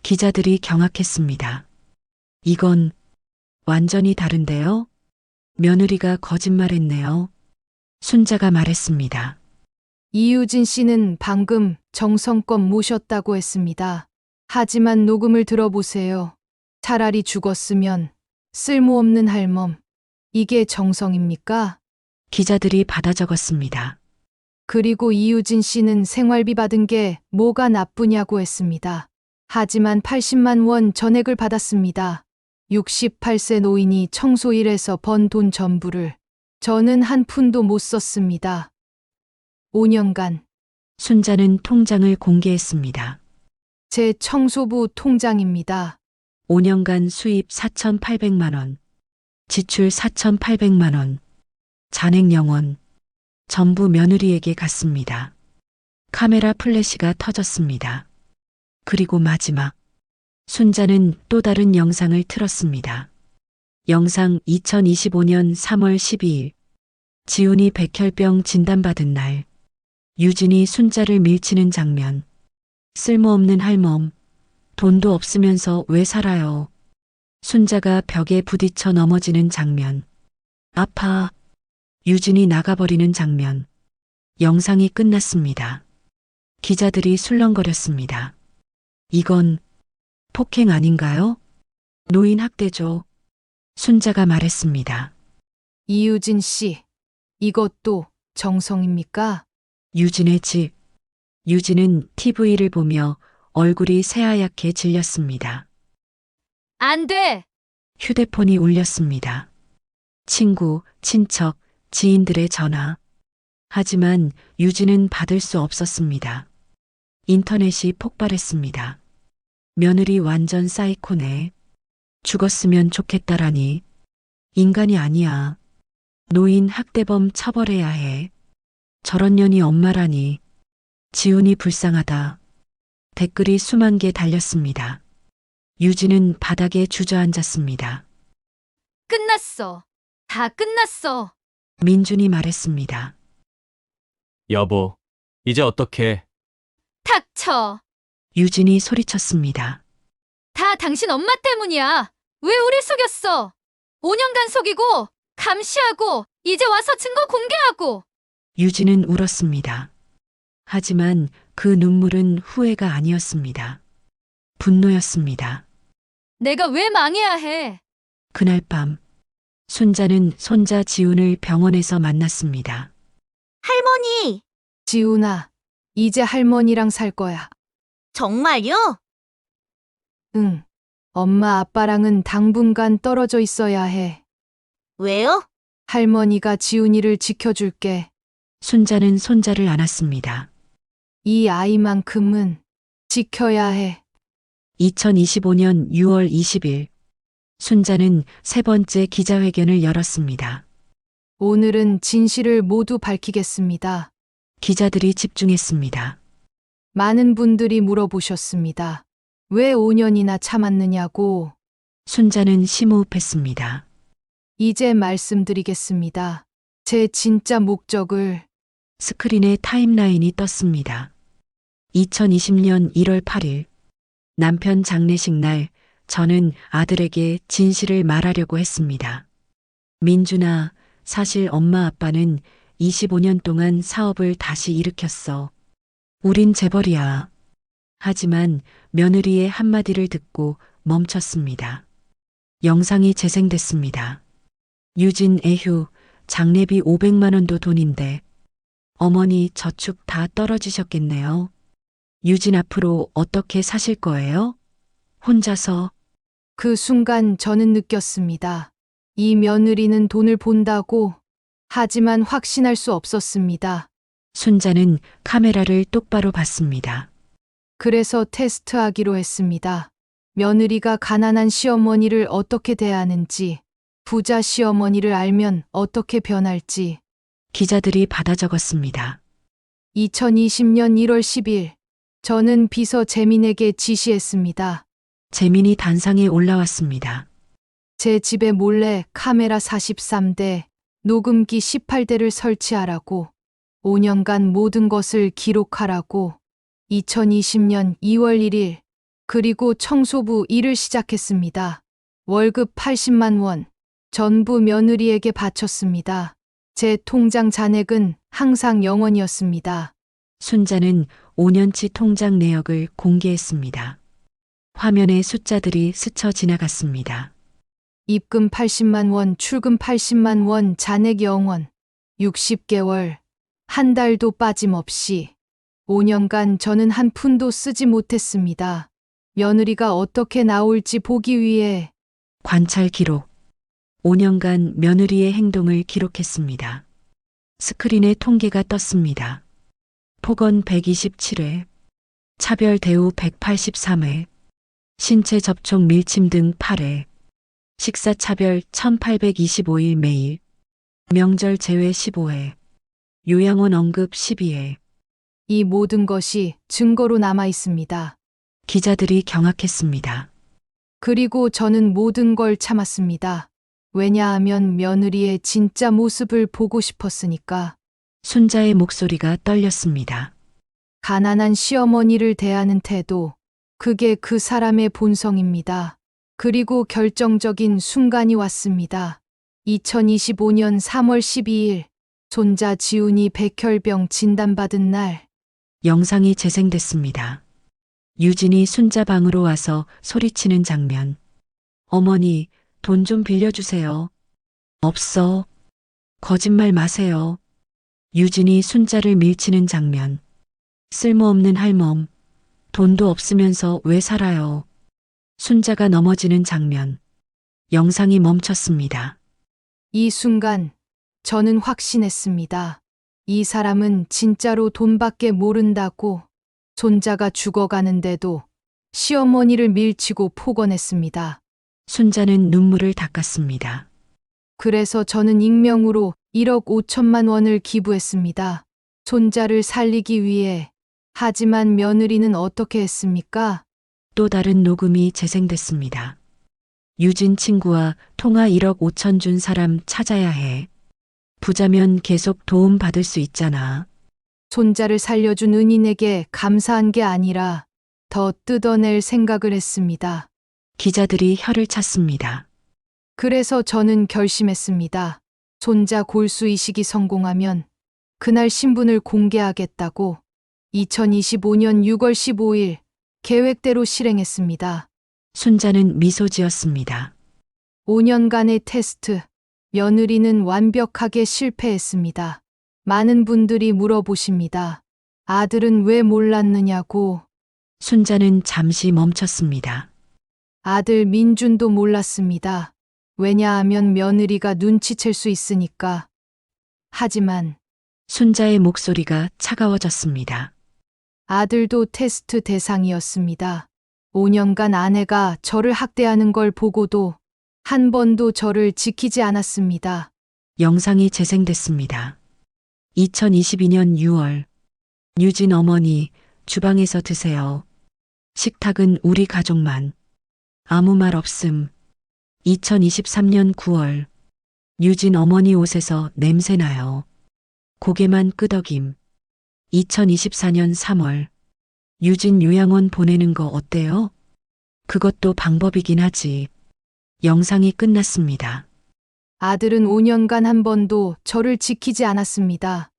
기자들이 경악했습니다. 이건 완전히 다른데요? 며느리가 거짓말했네요. 순자가 말했습니다. 이유진 씨는 방금 정성껏 모셨다고 했습니다. 하지만 녹음을 들어보세요. 차라리 죽었으면 쓸모없는 할멈. 이게 정성입니까? 기자들이 받아 적었습니다. 그리고 이유진 씨는 생활비 받은 게 뭐가 나쁘냐고 했습니다. 하지만 80만 원 전액을 받았습니다. 68세 노인이 청소일에서 번 돈 전부를 저는 한 푼도 못 썼습니다. 5년간 순자는 통장을 공개했습니다. 제 청소부 통장입니다. 5년간 수입 4,800만 원, 지출 4,800만 원, 잔액 0원, 전부 며느리에게 갔습니다. 카메라 플래시가 터졌습니다. 그리고 마지막, 순자는 또 다른 영상을 틀었습니다. 영상 2025년 3월 12일, 지훈이 백혈병 진단받은 날, 유진이 순자를 밀치는 장면, 쓸모없는 할멈, 돈도 없으면서 왜 살아요? 순자가 벽에 부딪혀 넘어지는 장면, 아파, 유진이 나가버리는 장면, 영상이 끝났습니다. 기자들이 술렁거렸습니다. 이건 폭행 아닌가요? 노인 학대죠. 순자가 말했습니다. 이유진 씨, 이것도 정성입니까? 유진의 집. 유진은 TV를 보며 얼굴이 새하얗게 질렸습니다. 안 돼! 휴대폰이 울렸습니다. 친구, 친척, 지인들의 전화. 하지만 유진은 받을 수 없었습니다. 인터넷이 폭발했습니다. 며느리 완전 사이코네. 죽었으면 좋겠다라니. 인간이 아니야. 노인 학대범 처벌해야 해. 저런 년이 엄마라니. 지훈이 불쌍하다. 댓글이 수만 개 달렸습니다. 유진은 바닥에 주저앉았습니다. 끝났어. 다 끝났어. 민준이 말했습니다. 여보, 이제 어떡해? 닥쳐. 유진이 소리쳤습니다. 다 당신 엄마 때문이야. 왜 우리 속였어? 5년간 속이고, 감시하고, 이제 와서 증거 공개하고. 유진은 울었습니다. 하지만 그 눈물은 후회가 아니었습니다. 분노였습니다. 내가 왜 망해야 해? 그날 밤, 순자는 손자 지훈을 병원에서 만났습니다. 할머니, 지훈아, 이제 할머니랑 살 거야. 정말요? 응. 엄마 아빠랑은 당분간 떨어져 있어야 해. 왜요? 할머니가 지훈이를 지켜줄게. 순자는 손자를 안았습니다. 이 아이만큼은 지켜야 해. 2025년 6월 20일 순자는 세 번째 기자회견을 열었습니다. 오늘은 진실을 모두 밝히겠습니다. 기자들이 집중했습니다. 많은 분들이 물어보셨습니다. 왜 5년이나 참았느냐고. 순자는 심호흡했습니다. 이제 말씀드리겠습니다. 제 진짜 목적을. 스크린에 타임라인이 떴습니다. 2020년 1월 8일 남편 장례식 날 저는 아들에게 진실을 말하려고 했습니다. 민준아, 사실 엄마 아빠는 25년 동안 사업을 다시 일으켰어. 우린 재벌이야. 하지만 며느리의 한마디를 듣고 멈췄습니다. 영상이 재생됐습니다. 유진 애휴, 장례비 500만 원도 돈인데 어머니 저축 다 떨어지셨겠네요. 유진 앞으로 어떻게 사실 거예요? 혼자서. 그 순간 저는 느꼈습니다. 이 며느리는 돈을 본다고. 하지만 확신할 수 없었습니다. 순자는 카메라를 똑바로 봤습니다. 그래서 테스트하기로 했습니다. 며느리가 가난한 시어머니를 어떻게 대하는지, 부자 시어머니를 알면 어떻게 변할지. 기자들이 받아 적었습니다. 2020년 1월 10일, 저는 비서 재민에게 지시했습니다. 재민이 단상에 올라왔습니다. 제 집에 몰래 카메라 43대, 녹음기 18대를 설치하라고, 5년간 모든 것을 기록하라고, 2020년 2월 1일, 그리고 청소부 일을 시작했습니다. 월급 80만 원, 전부 며느리에게 바쳤습니다. 제 통장 잔액은 항상 0원이었습니다. 순자는 5년치 통장 내역을 공개했습니다. 화면에 숫자들이 스쳐 지나갔습니다. 입금 80만 원, 출금 80만 원, 잔액 0원, 60개월, 한 달도 빠짐없이 5년간 저는 한 푼도 쓰지 못했습니다. 며느리가 어떻게 나올지 보기 위해. 관찰 기록. 5년간 며느리의 행동을 기록했습니다. 스크린에 통계가 떴습니다. 폭언 127회, 차별 대우 183회, 신체 접촉 밀침 등 8회, 식사 차별 1825일 매일, 명절 제외 15회, 요양원 언급 12회. 이 모든 것이 증거로 남아 있습니다. 기자들이 경악했습니다. 그리고 저는 모든 걸 참았습니다. 왜냐하면 며느리의 진짜 모습을 보고 싶었으니까. 순자의 목소리가 떨렸습니다. 가난한 시어머니를 대하는 태도, 그게 그 사람의 본성입니다. 그리고 결정적인 순간이 왔습니다. 2025년 3월 12일, 손자 지훈이 백혈병 진단받은 날. 영상이 재생됐습니다. 유진이 순자 방으로 와서 소리치는 장면. 어머니, 돈 좀 빌려주세요. 없어. 거짓말 마세요. 유진이 순자를 밀치는 장면. 쓸모없는 할멈. 돈도 없으면서 왜 살아요. 순자가 넘어지는 장면. 영상이 멈췄습니다. 이 순간 저는 확신했습니다. 이 사람은 진짜로 돈밖에 모른다고. 손자가 죽어가는데도 시어머니를 밀치고 폭언했습니다. 순자는 눈물을 닦았습니다. 그래서 저는 익명으로 1억 5천만 원을 기부했습니다. 손자를 살리기 위해. 하지만 며느리는 어떻게 했습니까? 또 다른 녹음이 재생됐습니다. 유진 친구와 통화 1억 5천 준 사람 찾아야 해. 부자면 계속 도움 받을 수 있잖아. 손자를 살려준 은인에게 감사한 게 아니라 더 뜯어낼 생각을 했습니다. 기자들이 혀를 찼습니다. 그래서 저는 결심했습니다. 손자 골수 이식이 성공하면 그날 신분을 공개하겠다고. 2025년 6월 15일 계획대로 실행했습니다. 순자는 미소 지었습니다. 5년간의 테스트, 며느리는 완벽하게 실패했습니다. 많은 분들이 물어보십니다. 아들은 왜 몰랐느냐고. 순자는 잠시 멈췄습니다. 아들 민준도 몰랐습니다. 왜냐하면 며느리가 눈치챌 수 있으니까. 하지만 순자의 목소리가 차가워졌습니다. 아들도 테스트 대상이었습니다. 5년간 아내가 저를 학대하는 걸 보고도 한 번도 저를 지키지 않았습니다. 영상이 재생됐습니다. 2022년 6월. 유진 어머니, 주방에서 드세요. 식탁은 우리 가족만. 아무 말 없음. 2023년 9월. 유진 어머니 옷에서 냄새 나요. 고개만 끄덕임. 2024년 3월. 유진 요양원 보내는 거 어때요? 그것도 방법이긴 하지. 영상이 끝났습니다. 아들은 5년간 한 번도 저를 지키지 않았습니다.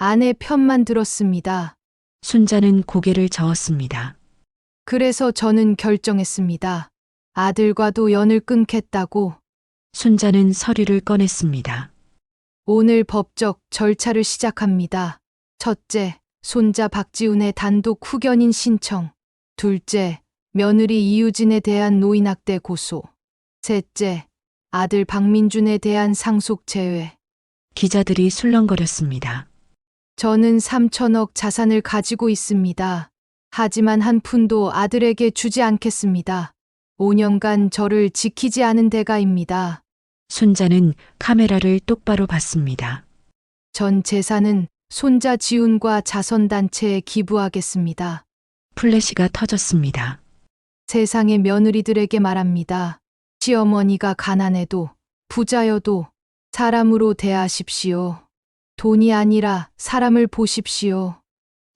아내 편만 들었습니다. 순자는 고개를 저었습니다. 그래서 저는 결정했습니다. 아들과도 연을 끊겠다고. 순자는 서류를 꺼냈습니다. 오늘 법적 절차를 시작합니다. 첫째, 손자 박지훈의 단독 후견인 신청. 둘째, 며느리 이유진에 대한 노인학대 고소. 셋째, 아들 박민준에 대한 상속 제외. 기자들이 술렁거렸습니다. 저는 3천억 자산을 가지고 있습니다. 하지만 한 푼도 아들에게 주지 않겠습니다. 5년간 저를 지키지 않은 대가입니다. 순자는 카메라를 똑바로 봤습니다. 전 재산은 손자 지훈과 자선단체에 기부하겠습니다. 플래시가 터졌습니다. 세상의 며느리들에게 말합니다. 시어머니가 가난해도 부자여도 사람으로 대하십시오. 돈이 아니라 사람을 보십시오.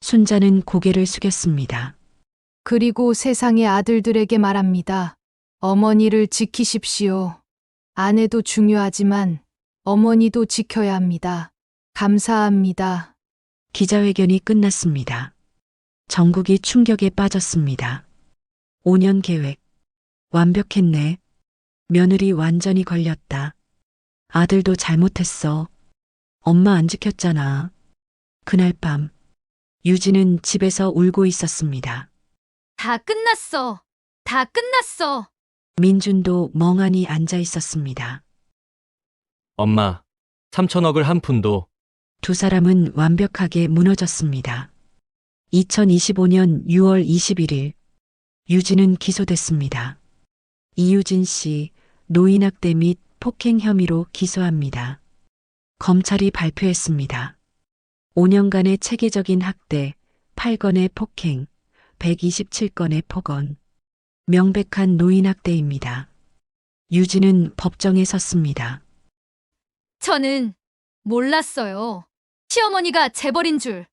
순자는 고개를 숙였습니다. 그리고 세상의 아들들에게 말합니다. 어머니를 지키십시오. 아내도 중요하지만 어머니도 지켜야 합니다. 감사합니다. 기자회견이 끝났습니다. 전국이 충격에 빠졌습니다. 5년 계획. 완벽했네. 며느리 완전히 걸렸다. 아들도 잘못했어. 엄마 안 지켰잖아. 그날 밤, 유진은 집에서 울고 있었습니다. 다 끝났어. 다 끝났어. 민준도 멍하니 앉아 있었습니다. 엄마, 3천억을 한 푼도. 두 사람은 완벽하게 무너졌습니다. 2025년 6월 21일, 유진은 기소됐습니다. 이유진 씨, 노인학대 및 폭행 혐의로 기소합니다. 검찰이 발표했습니다. 5년간의 체계적인 학대, 8건의 폭행, 127건의 폭언. 명백한 노인학대입니다. 유진은 법정에 섰습니다. 저는 몰랐어요. 시어머니가 재벌인 줄.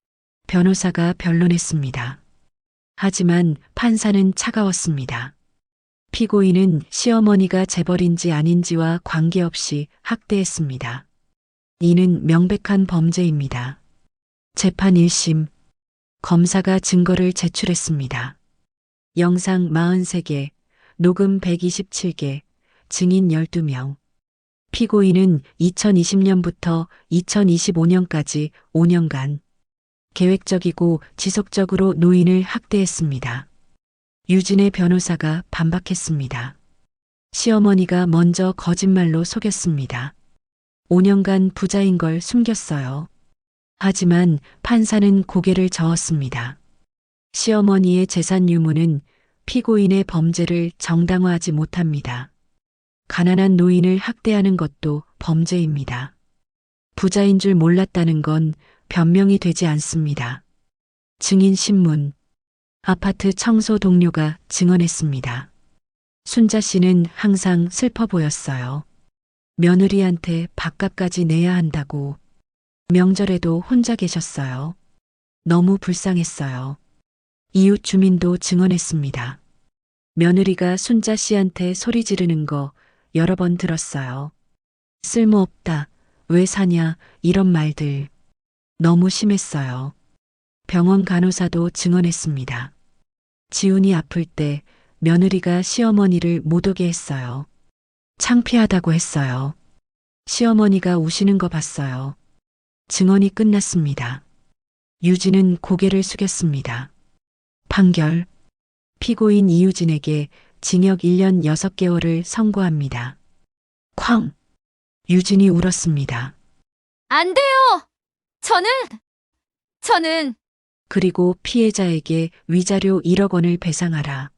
변호사가 변론했습니다. 하지만 판사는 차가웠습니다. 피고인은 시어머니가 재벌인지 아닌지와 관계없이 학대했습니다. 이는 명백한 범죄입니다. 재판 1심. 검사가 증거를 제출했습니다. 영상 43개, 녹음 127개, 증인 12명. 피고인은 2020년부터 2025년까지 5년간 계획적이고 지속적으로 노인을 학대했습니다. 유진의 변호사가 반박했습니다. 시어머니가 먼저 거짓말로 속였습니다. 5년간 부자인 걸 숨겼어요. 하지만 판사는 고개를 저었습니다. 시어머니의 재산 유무는 피고인의 범죄를 정당화하지 못합니다. 가난한 노인을 학대하는 것도 범죄입니다. 부자인 줄 몰랐다는 건 변명이 되지 않습니다. 증인 신문. 아파트 청소 동료가 증언했습니다. 순자 씨는 항상 슬퍼 보였어요. 며느리한테 밥값까지 내야 한다고. 명절에도 혼자 계셨어요. 너무 불쌍했어요. 이웃 주민도 증언했습니다. 며느리가 순자 씨한테 소리 지르는 거 여러 번 들었어요. 쓸모없다, 왜 사냐, 이런 말들. 너무 심했어요. 병원 간호사도 증언했습니다. 지훈이 아플 때 며느리가 시어머니를 못 오게 했어요. 창피하다고 했어요. 시어머니가 우시는 거 봤어요. 증언이 끝났습니다. 유진은 고개를 숙였습니다. 판결. 피고인 이유진에게 징역 1년 6개월을 선고합니다. 쾅! 유진이 울었습니다. 안 돼요! 저는 그리고 피해자에게 위자료 1억 원을 배상하라.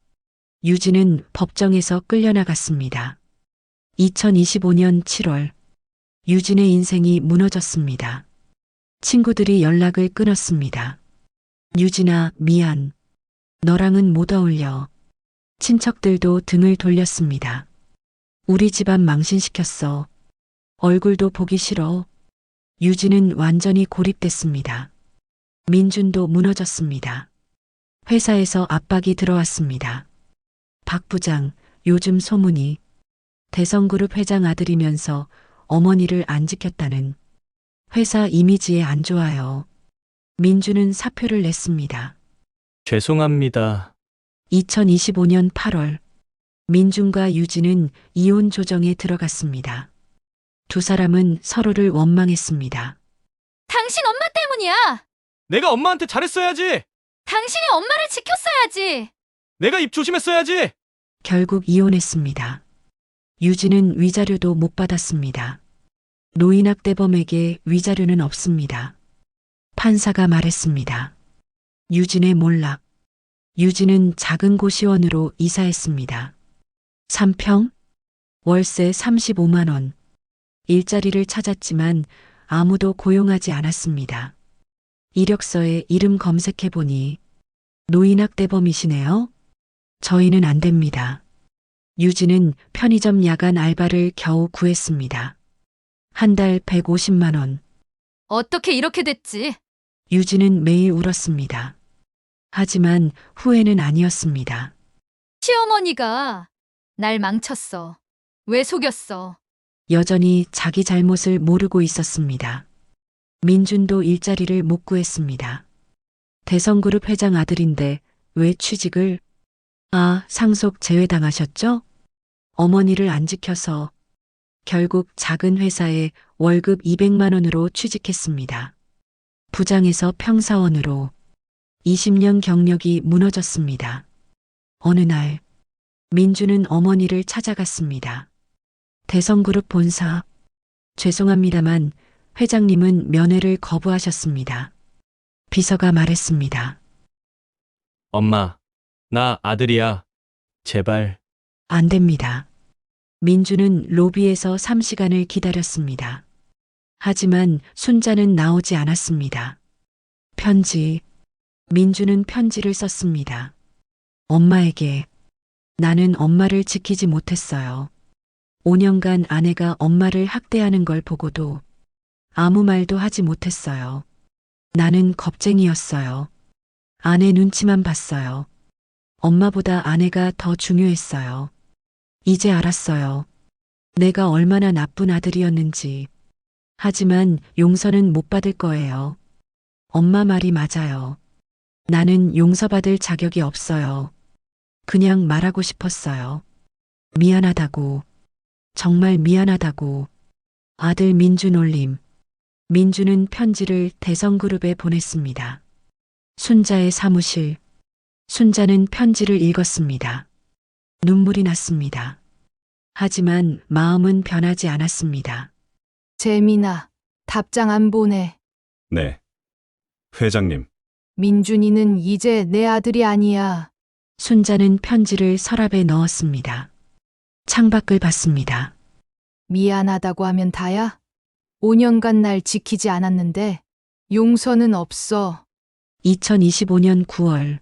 유진은 법정에서 끌려나갔습니다. 2025년 7월, 유진의 인생이 무너졌습니다. 친구들이 연락을 끊었습니다. 유진아, 미안. 너랑은 못 어울려. 친척들도 등을 돌렸습니다. 우리 집안 망신시켰어. 얼굴도 보기 싫어. 유진은 완전히 고립됐습니다. 민준도 무너졌습니다. 회사에서 압박이 들어왔습니다. 박 부장, 요즘 소문이 대성그룹 회장 아들이면서 어머니를 안 지켰다는. 회사 이미지에 안 좋아요. 민준은 사표를 냈습니다. 죄송합니다. 2025년 8월, 민준과 유진은 이혼 조정에 들어갔습니다. 두 사람은 서로를 원망했습니다. 당신 엄마 때문이야! 내가 엄마한테 잘했어야지. 당신이 엄마를 지켰어야지! 내가 입 조심했어야지. 결국 이혼했습니다. 유진은 위자료도 못 받았습니다. 노인학대범에게 위자료는 없습니다. 판사가 말했습니다. 유진의 몰락. 유진은 작은 고시원으로 이사했습니다. 3평? 월세 35만 원. 일자리를 찾았지만 아무도 고용하지 않았습니다. 이력서에 이름 검색해보니 노인학대범이시네요. 저희는 안 됩니다. 유진은 편의점 야간 알바를 겨우 구했습니다. 한 달 150만 원. 어떻게 이렇게 됐지? 유진은 매일 울었습니다. 하지만 후회는 아니었습니다. 시어머니가 날 망쳤어. 왜 속였어? 여전히 자기 잘못을 모르고 있었습니다. 민준도 일자리를 못 구했습니다. 대성그룹 회장 아들인데 왜 취직을? 아, 상속 제외당하셨죠? 어머니를 안 지켜서 결국 작은 회사에 월급 200만 원으로 취직했습니다. 부장에서 평사원으로 20년 경력이 무너졌습니다. 어느 날 민주는 어머니를 찾아갔습니다. 대성그룹 본사. 죄송합니다만 회장님은 면회를 거부하셨습니다. 비서가 말했습니다. 엄마, 나 아들이야. 제발. 안 됩니다. 민주는 로비에서 3시간을 기다렸습니다. 하지만 순자는 나오지 않았습니다. 편지. 민주는 편지를 썼습니다. 엄마에게. 나는 엄마를 지키지 못했어요. 5년간 아내가 엄마를 학대하는 걸 보고도 아무 말도 하지 못했어요. 나는 겁쟁이였어요. 아내 눈치만 봤어요. 엄마보다 아내가 더 중요했어요. 이제 알았어요. 내가 얼마나 나쁜 아들이었는지. 하지만 용서는 못 받을 거예요. 엄마 말이 맞아요. 나는 용서받을 자격이 없어요. 그냥 말하고 싶었어요. 미안하다고. 정말 미안하다고. 아들 민주 놀림. 민주는 편지를 대성그룹에 보냈습니다. 순자의 사무실. 순자는 편지를 읽었습니다. 눈물이 났습니다. 하지만 마음은 변하지 않았습니다. 재민아, 답장 안 보내. 네. 회장님, 민준이는 이제 내 아들이 아니야. 순자는 편지를 서랍에 넣었습니다. 창밖을 봤습니다. 미안하다고 하면 다야? 5년간 날 지키지 않았는데 용서는 없어. 2025년 9월,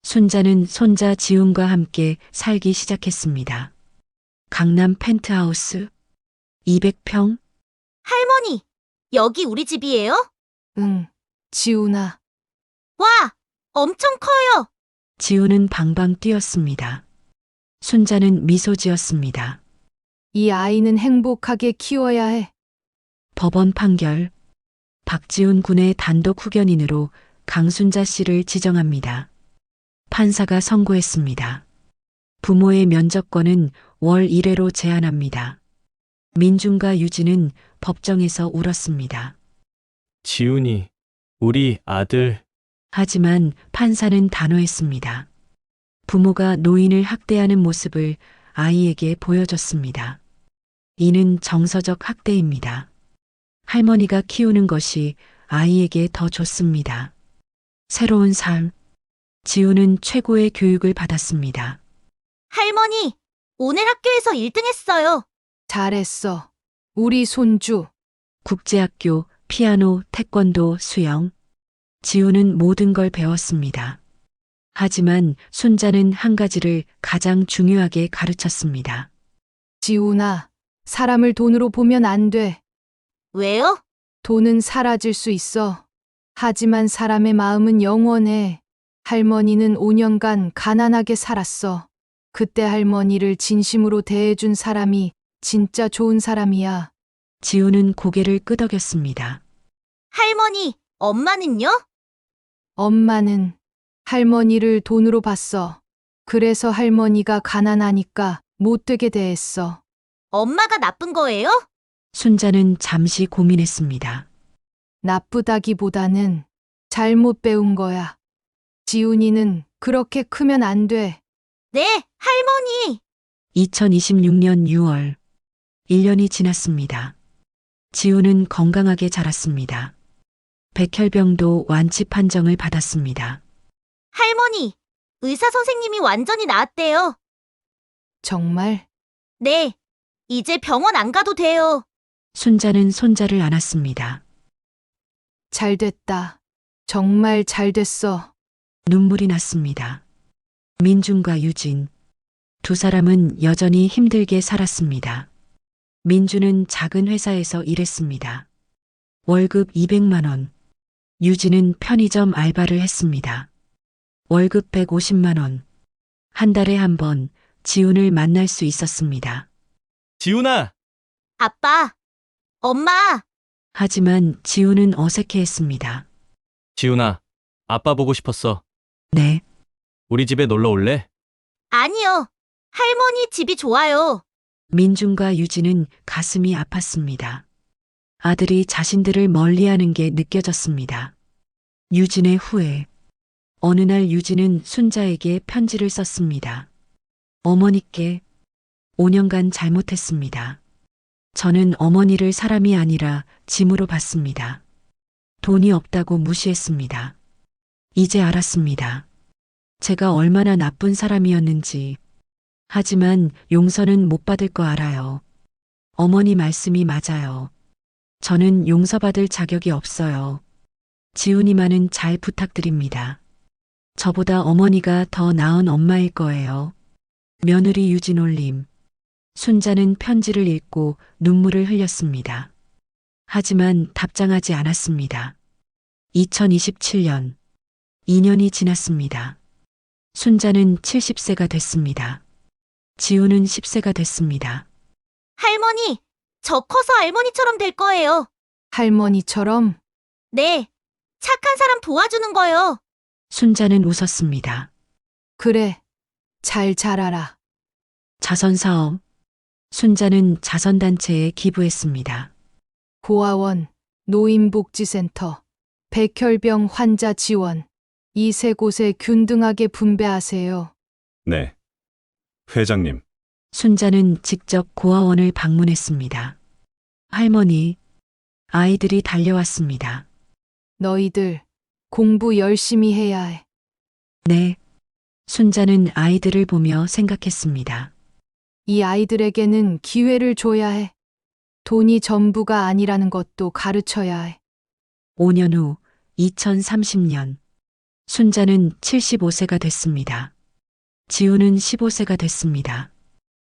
순자는 손자 지훈과 함께 살기 시작했습니다. 강남 펜트하우스, 200평, 할머니, 여기 우리 집이에요? 응, 지훈아. 와, 엄청 커요. 지훈은 방방 뛰었습니다. 순자는 미소 지었습니다. 이 아이는 행복하게 키워야 해. 법원 판결. 박지훈 군의 단독 후견인으로 강순자 씨를 지정합니다. 판사가 선고했습니다. 부모의 면접권은 월 1회로 제한합니다. 민준과 유진은 법정에서 울었습니다. 지훈이 우리 아들, 하지만 판사는 단호했습니다. 부모가 노인을 학대하는 모습을 아이에게 보여줬습니다. 이는 정서적 학대입니다. 할머니가 키우는 것이 아이에게 더 좋습니다. 새로운 삶. 지우는 최고의 교육을 받았습니다. 할머니, 오늘 학교에서 1등 했어요. 잘했어. 우리 손주. 국제학교, 피아노, 태권도, 수영. 지우는 모든 걸 배웠습니다. 하지만 순자는 한 가지를 가장 중요하게 가르쳤습니다. 지훈아, 사람을 돈으로 보면 안 돼. 왜요? 돈은 사라질 수 있어. 하지만 사람의 마음은 영원해. 할머니는 5년간 가난하게 살았어. 그때 할머니를 진심으로 대해준 사람이 진짜 좋은 사람이야. 지우는 고개를 끄덕였습니다. 할머니, 엄마는요? 엄마는 할머니를 돈으로 봤어. 그래서 할머니가 가난하니까 못되게 대했어. 엄마가 나쁜 거예요? 순자는 잠시 고민했습니다. 나쁘다기보다는 잘못 배운 거야. 지훈이는 그렇게 크면 안 돼. 네, 할머니. 2026년 6월. 1년이 지났습니다. 지우는 건강하게 자랐습니다. 백혈병도 완치 판정을 받았습니다. 할머니, 의사 선생님이 완전히 나았대요. 정말? 네, 이제 병원 안 가도 돼요. 순자는 손자를 안았습니다. 잘 됐다. 정말 잘 됐어. 눈물이 났습니다. 민준과 유진. 두 사람은 여전히 힘들게 살았습니다. 민준은 작은 회사에서 일했습니다. 월급 200만 원. 유진은 편의점 알바를 했습니다. 월급 150만 원. 한 달에 한 번 지훈을 만날 수 있었습니다. 지훈아! 아빠, 엄마, 하지만 지훈은 어색해했습니다. 지훈아, 아빠 보고 싶었어. 네, 우리 집에 놀러 올래? 아니요. 할머니 집이 좋아요. 민준과 유진은 가슴이 아팠습니다. 아들이 자신들을 멀리하는 게 느껴졌습니다. 유진의 후회. 어느 날 유진은 순자에게 편지를 썼습니다. 어머니께 5년간 잘못했습니다. 저는 어머니를 사람이 아니라 짐으로 봤습니다. 돈이 없다고 무시했습니다. 이제 알았습니다. 제가 얼마나 나쁜 사람이었는지. 하지만 용서는 못 받을 거 알아요. 어머니 말씀이 맞아요. 저는 용서받을 자격이 없어요. 지훈이만은 잘 부탁드립니다. 저보다 어머니가 더 나은 엄마일 거예요. 며느리 유진 올림. 순자는 편지를 읽고 눈물을 흘렸습니다. 하지만 답장하지 않았습니다. 2027년. 2년이 지났습니다. 순자는 70세가 됐습니다. 지훈은 10세가 됐습니다. 할머니, 저 커서 할머니처럼 될 거예요. 할머니처럼? 네, 착한 사람 도와주는 거요. 순자는 웃었습니다. 그래. 잘 자라라. 자선사업. 순자는 자선단체에 기부했습니다. 고아원, 노인복지센터, 백혈병 환자 지원. 이 세 곳에 균등하게 분배하세요. 네. 회장님, 순자는 직접 고아원을 방문했습니다. 할머니, 아이들이 달려왔습니다. 너희들 공부 열심히 해야 해. 네. 순자는 아이들을 보며 생각했습니다. 이 아이들에게는 기회를 줘야 해. 돈이 전부가 아니라는 것도 가르쳐야 해. 5년 후 2030년. 순자는 75세가 됐습니다. 지우는 15세가 됐습니다.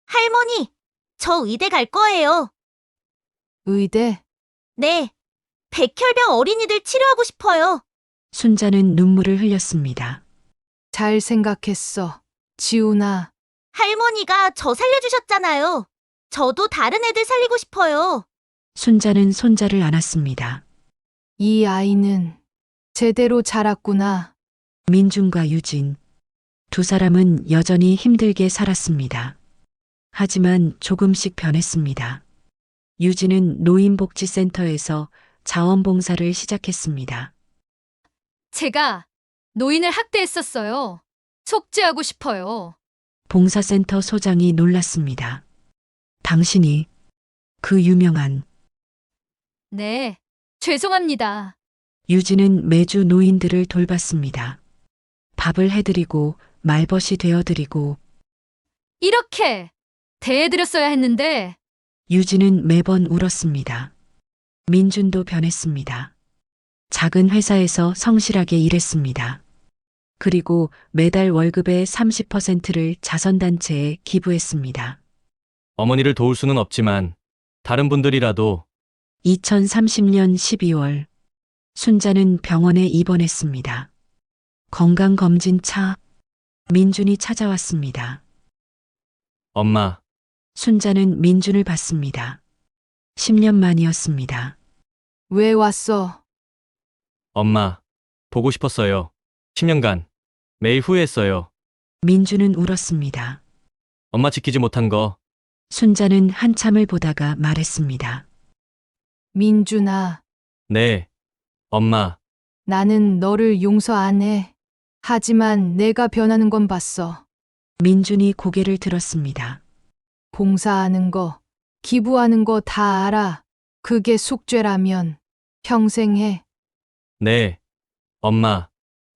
할머니, 저 의대 갈 거예요. 의대? 네, 백혈병 어린이들 치료하고 싶어요. 순자는 눈물을 흘렸습니다. 잘 생각했어. 지훈아. 할머니가 저 살려주셨잖아요. 저도 다른 애들 살리고 싶어요. 순자는 손자를 안았습니다. 이 아이는 제대로 자랐구나. 민준과 유진. 두 사람은 여전히 힘들게 살았습니다. 하지만 조금씩 변했습니다. 유진은 노인복지센터에서 자원봉사를 시작했습니다. 제가 노인을 학대했었어요. 속죄하고 싶어요. 봉사센터 소장이 놀랐습니다. 당신이 그 유명한 네, 죄송합니다. 유진은 매주 노인들을 돌봤습니다. 밥을 해드리고 말벗이 되어드리고 이렇게 대해드렸어야 했는데 유진은 매번 울었습니다. 민준도 변했습니다. 작은 회사에서 성실하게 일했습니다. 그리고 매달 월급의 30%를 자선단체에 기부했습니다. 어머니를 도울 수는 없지만 다른 분들이라도 2030년 12월 순자는 병원에 입원했습니다. 건강검진 차 민준이 찾아왔습니다. 엄마, 순자는 민준을 봤습니다. 10년 만이었습니다. 왜 왔어? 엄마, 보고 싶었어요. 10년간 매일 후회했어요. 민준은 울었습니다. 엄마 지키지 못한 거 순자는 한참을 보다가 말했습니다. 민준아, 네, 엄마, 나는 너를 용서 안 해. 하지만 내가 변하는 건 봤어. 민준이 고개를 들었습니다. 봉사하는 거, 기부하는 거 다 알아. 그게 숙죄라면 평생 해. 네, 엄마,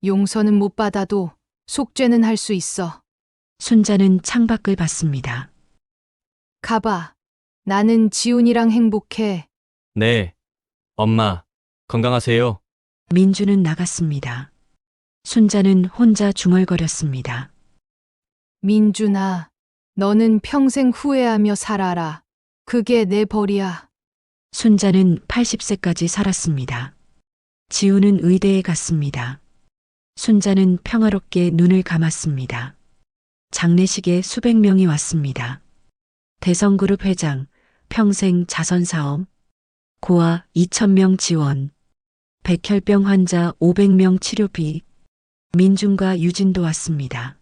용서는 못 받아도 속죄는 할 수 있어. 순자는 창밖을 봤습니다. 가봐. 나는 지훈이랑 행복해. 네, 엄마, 건강하세요. 민준은 나갔습니다. 순자는 혼자 중얼거렸습니다. 민준아, 너는 평생 후회하며 살아라. 그게 내 벌이야. 순자는 80세까지 살았습니다. 지우는 의대에 갔습니다. 순자는 평화롭게 눈을 감았습니다. 장례식에 수백 명이 왔습니다. 대성그룹 회장, 평생 자선사업, 고아 2,000명 지원, 백혈병 환자 500명 치료비, 민준과 유진도 왔습니다.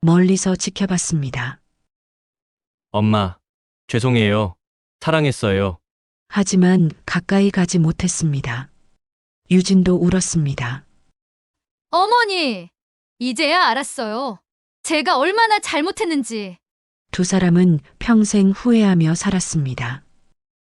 멀리서 지켜봤습니다. 엄마, 죄송해요. 사랑했어요. 하지만 가까이 가지 못했습니다. 유진도 울었습니다. 어머니, 이제야 알았어요. 제가 얼마나 잘못했는지. 두 사람은 평생 후회하며 살았습니다.